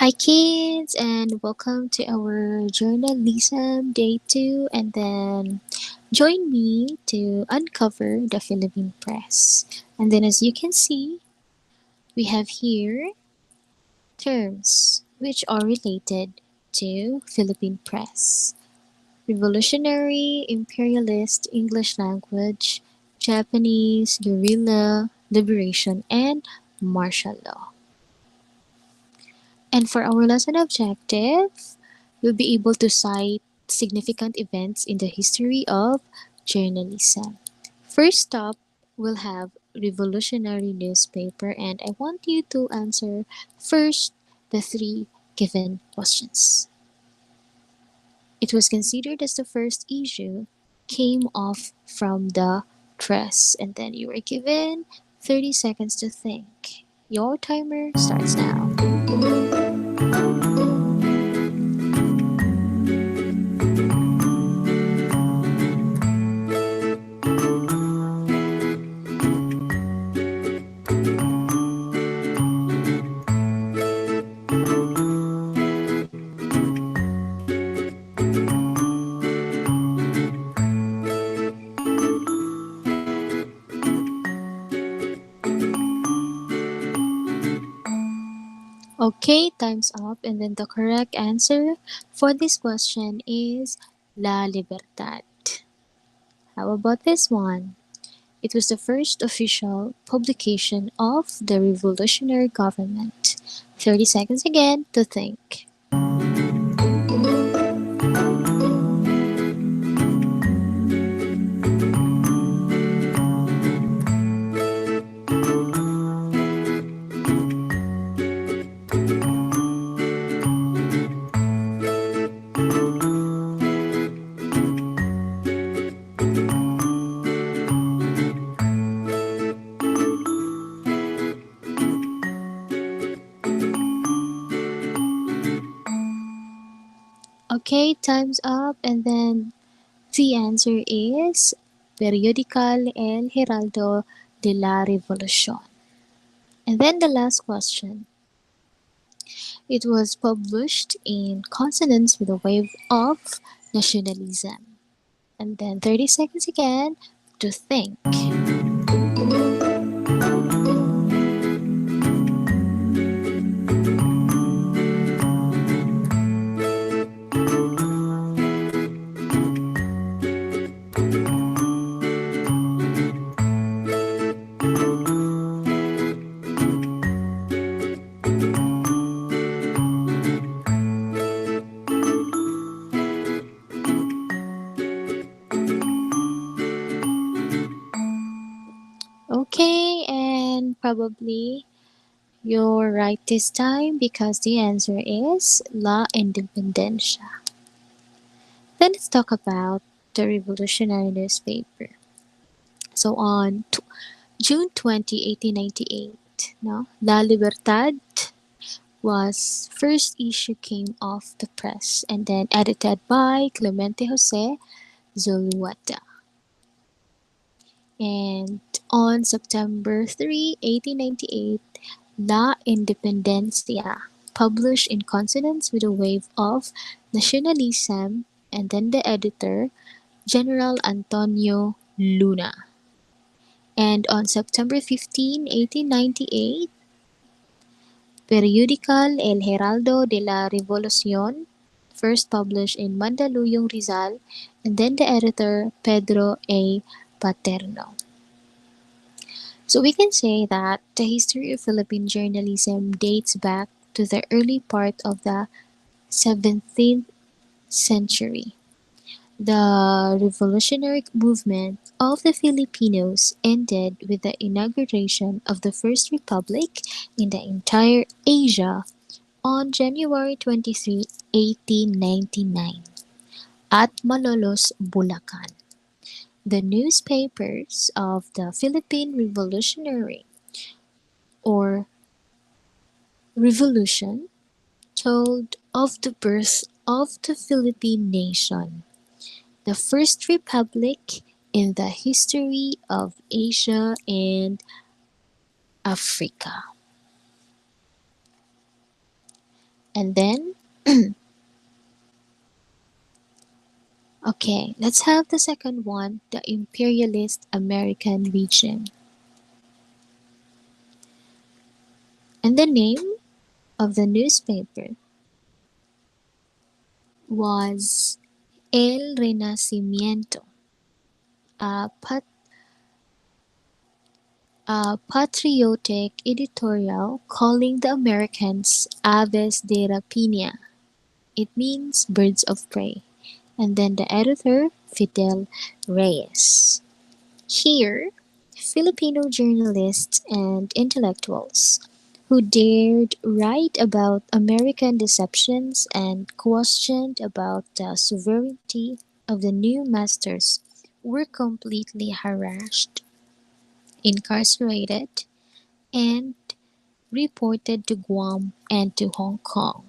Hi kids and welcome to our journalism day 2 and then join me to uncover the Philippine press. And then as you can see, we have here terms which are related to Philippine press. Revolutionary, imperialist, English language, Japanese, guerrilla, liberation, and martial law. And for our lesson objective, we'll be able to cite significant events in the history of journalism. First up, we'll have revolutionary newspaper, and I want you to answer first the three given questions. It was considered as the first issue came off from the press, and then you were given 30 seconds to think. Your timer starts now. Okay, time's up. And then the correct answer for this question is La Libertad. How about this one? It was the first official publication of the revolutionary government. 30 seconds again to think. Okay, time's up. And then the answer is Periodical El Heraldo de la Revolucion. And then the last question. It was published in consonance with a wave of nationalism. And then 30 seconds again to think. Okay, and probably you're right this time because the answer is La Independencia. Then let's talk about the revolutionary newspaper. So on June 20, 1898, no, La Libertad was first issue came off the press and then edited by Clemente Jose Zulueta. And on September 3, 1898, La Independencia, published in consonance with a wave of nationalism, and then the editor, General Antonio Luna. And on September 15, 1898, Periodical El Heraldo de la Revolucion, first published in Mandaluyong, Rizal, and then the editor, Pedro A. Paterno. So we can say that the history of Philippine journalism dates back to the early part of the 17th century. The revolutionary movement of the Filipinos ended with the inauguration of the First Republic in the entire Asia on January 23, 1899, at Malolos, Bulacan. The newspapers of the Philippine Revolutionary or Revolution told of the birth of the Philippine nation, the first republic in the history of Asia and Africa. And then, okay, let's have the second one, the imperialist American region. And the name of the newspaper was El Renacimiento, a, a patriotic editorial calling the Americans Aves de Rapina. It means birds of prey. And then the editor, Fidel Reyes. Here, Filipino journalists and intellectuals who dared write about American deceptions and questioned about the sovereignty of the new masters were completely harassed, incarcerated, and reported to Guam and to Hong Kong.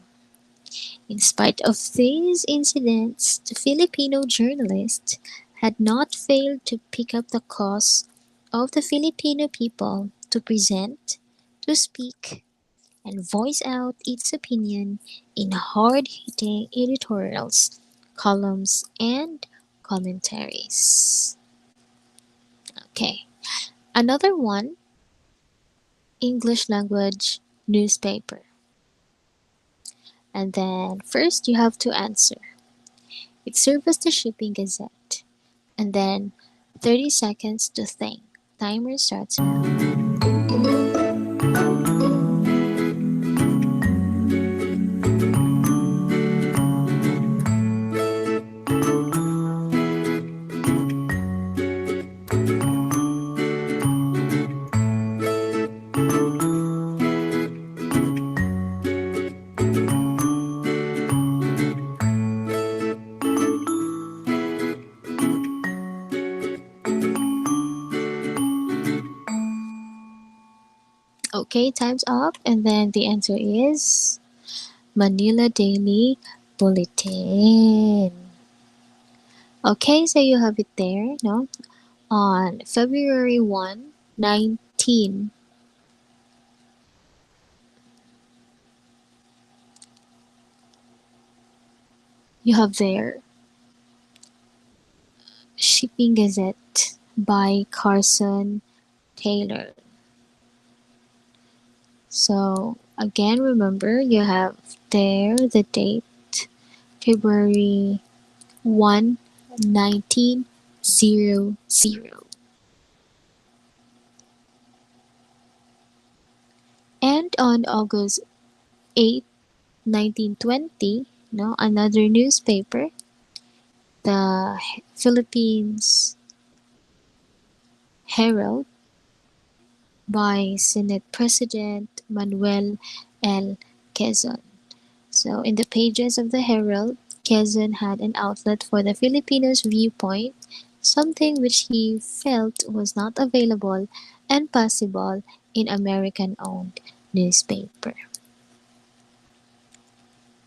In spite of these incidents, the Filipino journalists had not failed to pick up the cause of the Filipino people to present, to speak, and voice out its opinion in hard hitting editorials, columns, and commentaries. Okay, another one, English language newspaper. And then first you have to answer. It serves as the shipping gazette. And then 30 seconds to think. Timer starts now. Okay, time's up. And then the answer is Manila Daily Bulletin. Okay, so you have it there, no? On February 1, 19, you have there Shipping Gazette by Carson Taylor. So again, remember you have there the date February 1, 1900. And on August 8, 1920, no, another newspaper, the Philippines Herald by Senate President Manuel L. Quezon. So, in the pages of the Herald, Quezon had an outlet for the Filipinos' viewpoint, something which he felt was not available and possible in American owned newspaper.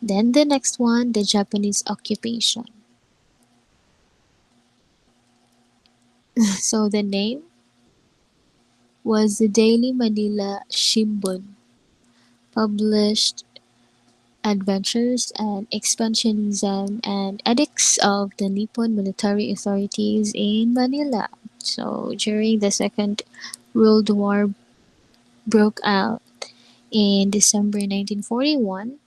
Then the next one, the Japanese occupation. So the name was the Daily Manila Shimbun, published adventures and expansionism and edicts of the Nippon military authorities in Manila. So during the Second World War broke out in December 1941,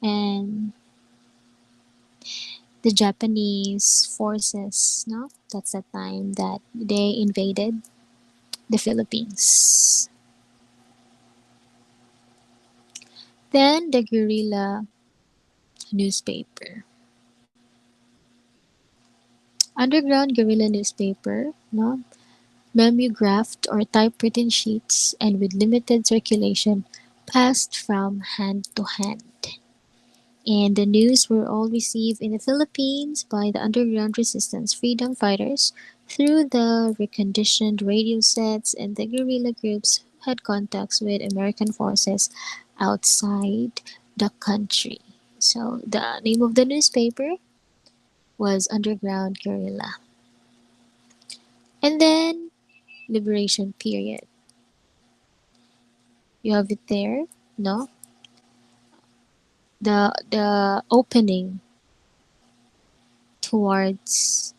and the Japanese forces, no, that's the time that they invaded the Philippines. Then the guerrilla newspaper. Underground guerrilla newspaper, no, mimeographed or typewritten sheets and with limited circulation passed from hand to hand. And the news were all received in the Philippines by the underground resistance freedom fighters through the reconditioned radio sets, and the guerrilla groups had contacts with American forces outside the country. So the name of the newspaper was Underground Guerrilla. And then Liberation Period. You have it there, no? the opening towards,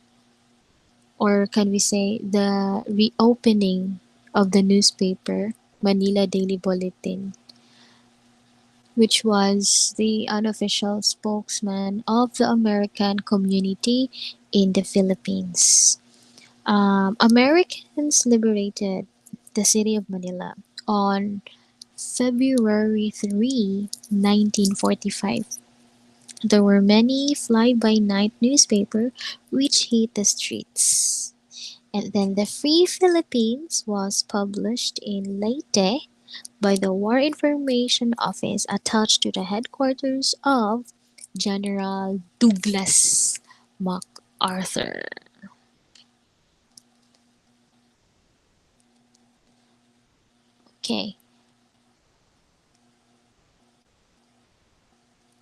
or can we say the reopening of the newspaper Manila Daily Bulletin, which was the unofficial spokesman of the American community in the Philippines. Americans liberated the city of Manila on February 3, 1945. There were many fly-by-night newspapers which hit the streets. And then the Free Philippines was published in Leyte by the War Information Office attached to the headquarters of General Douglas MacArthur. Okay.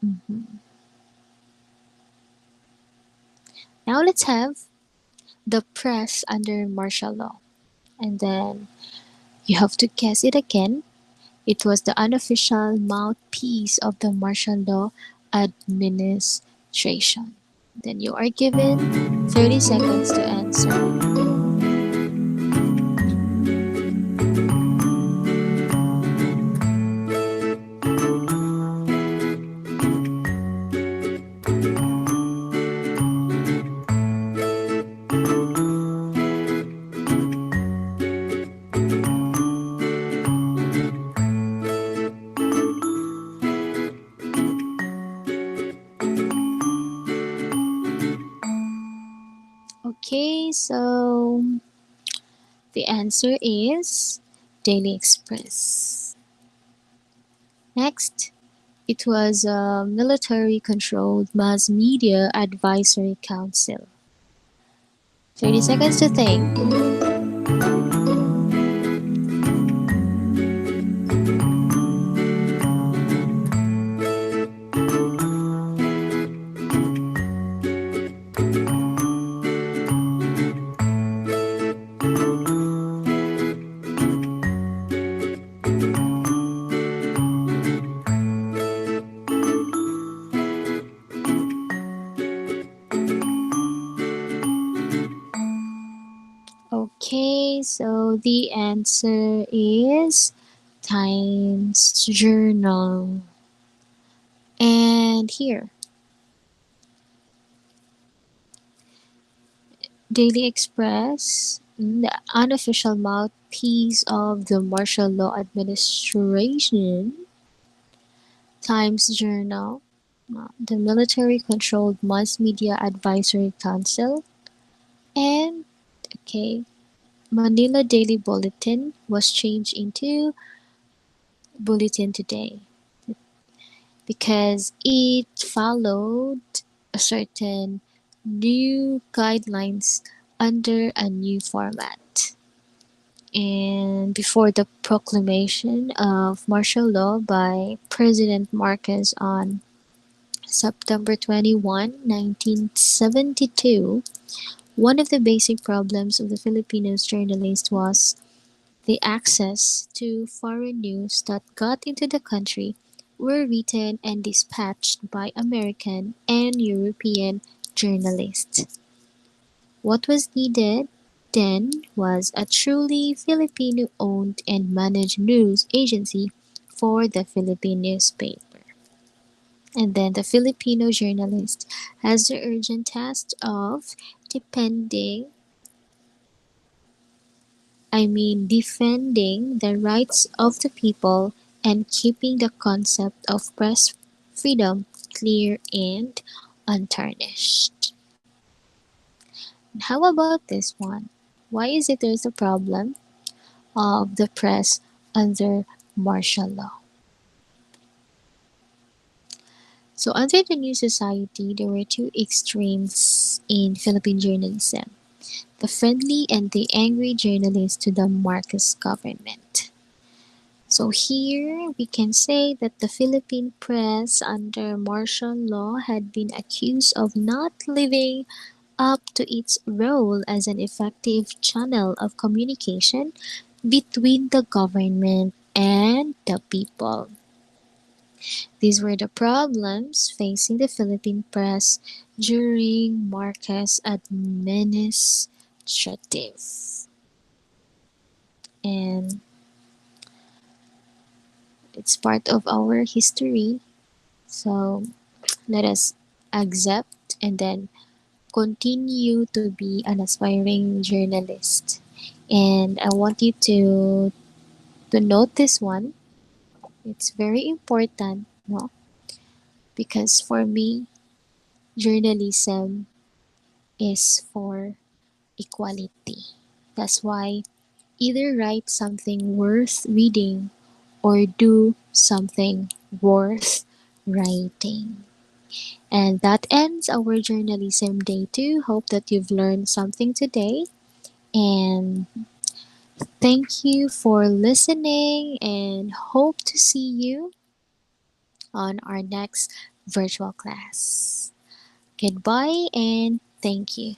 Mhm. Now let's have the press under martial law. And then you have to guess it again. It was the unofficial mouthpiece of the martial law administration. Then you are given 30 seconds to answer. Okay, so the answer is Daily Express. Next, it was a military controlled mass media advisory council. 30 seconds to think. Okay, so the answer is Times Journal. And here, Daily Express, the unofficial mouthpiece of the martial law administration, Times Journal, the military controlled mass media advisory council, and okay, Manila Daily Bulletin was changed into Bulletin Today because it followed a certain new guidelines under a new format. And before the proclamation of martial law by President Marcos on September 21, 1972, one of the basic problems of the Filipino journalists was the access to foreign news that got into the country were written and dispatched by American and European journalists. What was needed then was a truly Filipino owned and managed news agency for the Philippine newspaper. And then the Filipino journalist has the urgent task of depending defending the rights of the people and keeping the concept of press freedom clear and untarnished. How about this one? Why is it there's a problem of the press under martial law? So under the new society, there were two extremes in Philippine journalism: the friendly and the angry journalists to the Marcos government. So here we can say that the Philippine press under martial law had been accused of not living up to its role as an effective channel of communication between the government and the people. These were the problems facing the Philippine press during Marcos' administrative. And it's part of our history. So let us accept and then continue to be an aspiring journalist. And I want you to note this one. It's very important, no? Because for me, journalism is for equality. That's why either write something worth reading or do something worth writing. And that ends our journalism day 2. Hope that you've learned something today. And thank you for listening and hope to see you on our next virtual class. Goodbye and thank you.